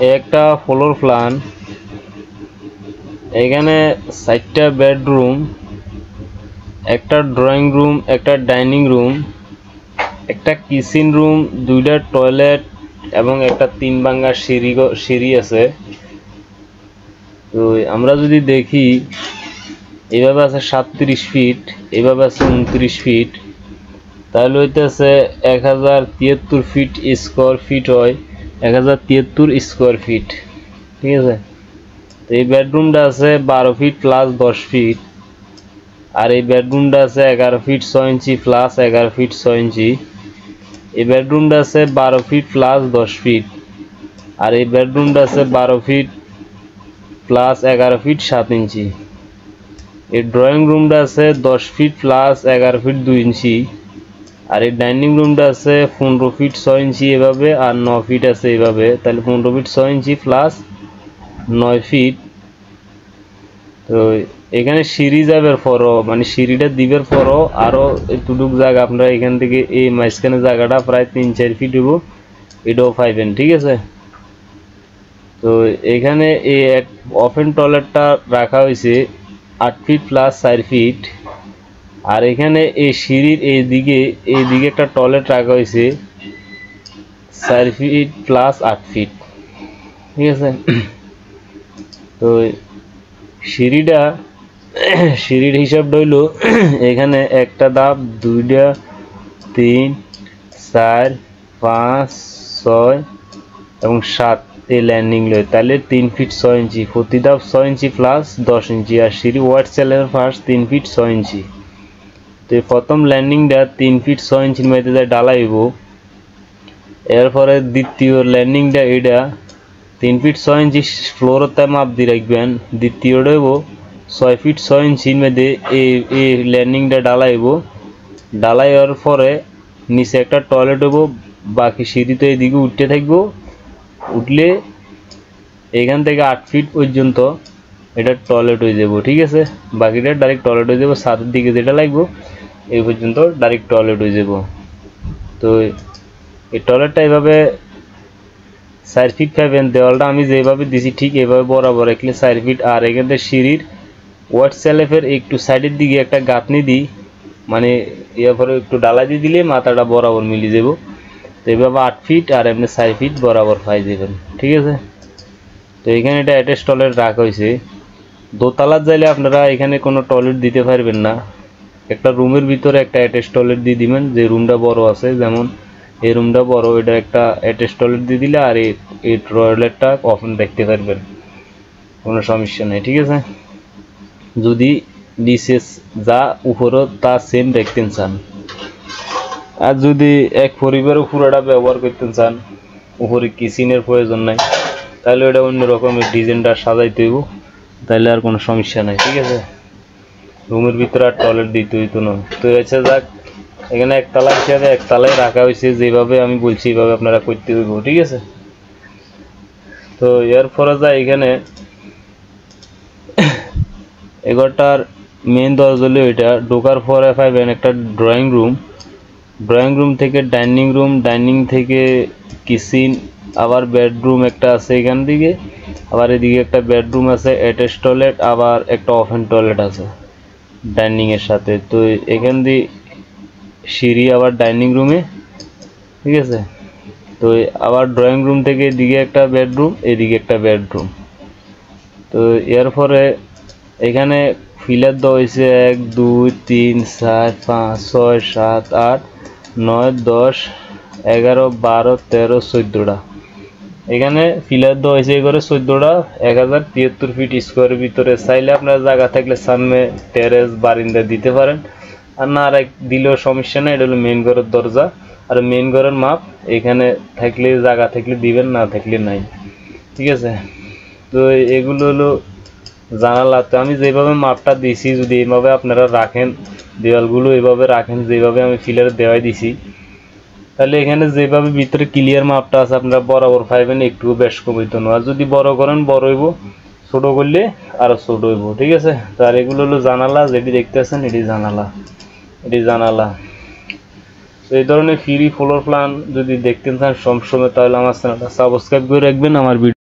একটা floor plan, এখানে 4টা বেডরুম, একটা ড্রয়িং রুম, একটা ডাইনিং রুম, একটা কিচেন রুম, 2টা টয়লেট এবং একটা 3 ভাঙা সিঁড়ি আছে। তো আমরা যদি দেখি এইভাবে আছে 37 ফিট, এইভাবে আছে 29 ফিট, তাহলে হইতেছে 1073 ফিট স্কোয়ার ফিট হয় 1073 স্কোয়ার ফিট। ঠিক আছে, তো এই বেডরুমটা আছে 12 ফিট প্লাস 10 ফিট, আর এই বেডরুমটা আছে 11 ফিট 6 ইঞ্চি প্লাস 11 ফিট 6 ইঞ্চি। এই বেডরুমটা আছে 12 ফিট প্লাস 10 ফিট, আর এই বেডরুমটা আছে 12 ফিট প্লাস 11 ফিট 7 ইঞ্চি। এই ড্রয়িং রুমটা আছে 10 ফিট প্লাস 11 ফিট 2 ইঞ্চি, আর এই ডাইনিং রুমটা আছে 15 ফিট 6 ইঞ্চি এভাবে, আর 9 ফিট আছে এভাবে, তাহলে 15 ফিট 6 ইঞ্চি প্লাস 9 ফিট। তো এখানে সিঁড়ি যাবার পরও, মানে সিঁড়িটা দিবের পরও আরও এতটুক জায়গা আপনারা এখান থেকে এই মাঝখানে জায়গাটা প্রায় 3-4 ফিট হইব, এটাও পাইবেন। ঠিক আছে, তো এখানে এই ওপেন টয়লেটটা রাখা হয়েছে 8 ফিট প্লাস 4 ফিট, আর এখানে এই সিঁড়ির এইদিকে একটা টয়লেট রাখা হয়েছে 4 ফিট প্লাস 8 ফিট। ঠিক আছে, তো সিঁড়ির হিসাবটা হইল এখানে একটা ধাপ, 2টা, 3, 4, 5, 6 এবং 7 এই ল্যান্ডিং লয়, তাহলে 3 ফিট 6 ইঞ্চি, প্রতি ধাপ 6 ইঞ্চি প্লাস 10 ইঞ্চি, আর সিঁড়ি ওয়ার্ড সেলের ফার্স্ট 3 ফিট 6 ইঞ্চি। তো প্রথম ল্যান্ডিংটা 3 ফিট 6 ইঞ্চির মধ্যে যায় ঢালাইব, এরপরে দ্বিতীয় ল্যান্ডিংটা এটা 3 ফিট 6 ইঞ্চি ফ্লোরতে মাপ দিয়ে রাখবেন, দ্বিতীয়টা হইব 6 ফিট 6 ইঞ্চির মধ্যে এই ল্যান্ডিংটা ঢালাইয়ের পরে নিচে একটা টয়লেট হইব, বাকি সিঁড়ি তো এদিকে উঠতে থাকবো, উঠলে এখান থেকে 8 ফিট পর্যন্ত এটা টয়লেট হয়ে যাব। ঠিক আছে, বাকিটা ডাইরেক্ট টয়লেট হয়ে যাব, ছাদের দিকে যেটা লাগবো এই পর্যন্ত ডাইরেক্ট টয়লেট হয়ে যাব। তো এই টয়লেটটা এইভাবে 4 ফিট পাবেন, দেওয়ালটা আমি যেভাবে দিছি ঠিক এইভাবে বরাবর রাখলে 4 ফিট, আর এখান থেকে সিঁড়ির ওয়ার্ড সেলেফের একটু সাইডের দিকে একটা গাঁথনি দিই, মানে এরপরে একটু ডালা দিয়ে দিলে মাথাটা বরাবর মিলে যাব। তো এইভাবে 8 ফিট আর এমনি 4 ফিট বরাবর পাই যাবেন। ঠিক আছে, তো এখানে এটা অ্যাটাচ টয়লেট রাখা হয়েছে। দোতলার যাইলে আপনারা এখানে কোনো টয়লেট দিতে পারবেন না, একটা রুমের ভিতরে একটা অ্যাটাচ টয়লেট দিয়ে দিবেন, যে রুমটা বড় আছে, যেমন এই রুমটা বড়, এটা একটা অ্যাটাচ টয়লেট দিয়ে দিলে আর এই টয়লেটটা ওপেন দেখতে পারবেন, কোনো সমস্যা নেই। ঠিক আছে, যদি নিচে যা উপরও তা সেম দেখতে চান, আর যদি এক পরিবারের পুরোটা ব্যবহার করতে চান, উপরে কিচেনের প্রয়োজন নাই, তাহলে ওটা অন্য রকমের ডিজাইনটা সাজাইতে হইব, তাহলে আর কোনো সমস্যা নাই। ঠিক আছে, রুমের ভিতরে আর টয়লেট দিতে হইতো না। তো আচ্ছা যাক, এখানে একতলা হিসাবে একতলায় রাখা হয়েছে, যেভাবে আমি বলছি এইভাবে আপনারা করতে হইব। ঠিক আছে, তো এরপরে যা এখানে এগারোটার মেন দরজা হলো এটা, ঢোকার পরে পাইবেন একটা ড্রয়িং রুম থেকে ডাইনিং থেকে কিচেন, আবার বেডরুম একটা আছে এখান দিকে, আবার এদিকে একটা বেডরুম আছে, অ্যাটাচ টয়লেট, আবার একটা ওপেন টয়লেট আছে ডাইনিং এর সাথে। তো এখান দিয়ে সিঁড়ি আবার ডাইনিং রুমে। ঠিক আছে, তো আবার ড্রয়িং রুম থেকে এদিকে একটা বেডরুম, এদিকে একটা বেডরুম। তো এরপরে এখানে ফিলার দেওয়া হয়েছে 1, 2, 3, 4, 5, 6, 7, 8, 9, 10, 11, 12, 13, 14টা এখানে ফিলার দেওয়া হয়েছে, এ করে 14টা 1073 ফিট স্কোয়ারের ভিতরে। চাইলে আপনার জায়গা থাকলে সামনে টেরেস বারিন্দা দিতে পারেন, আর না দিলেও সমস্যা নেই। এটা হলো মেন ঘরের দরজা, আর মেন ঘরের মাপ এখানে থাকলে জায়গা থাকলে দিবেন, না থাকলে নাই। ঠিক আছে, তো এগুলো হলো জানালা। তো আমি যেভাবে মাপটা দিছি, যদি এইভাবে আপনারা রাখেন, দেওয়ালগুলো এইভাবে রাখেন যেভাবে আমি ফিলারে দেওয়াই দিছি, তাহলে এখানে যেভাবে ভিতরে ক্লিয়ার মাপটা আছে আপনারা বরাবর পাইবেন, একটু বেশ কমিত না। আর যদি বড় করেন বড় হইব, ছোট করলে আরো ছোট হইব। ঠিক আছে, তো আর এগুলো হলো জানালা, যেটি দেখতেছেন এটি জানালা। তো এই ধরনের ফ্রি ফ্লোর প্ল্যান যদি দেখতে চান সবসময়, তাহলে আমার চ্যানেলটা সাবস্ক্রাইব করে রাখবেন। আমার ভিডিও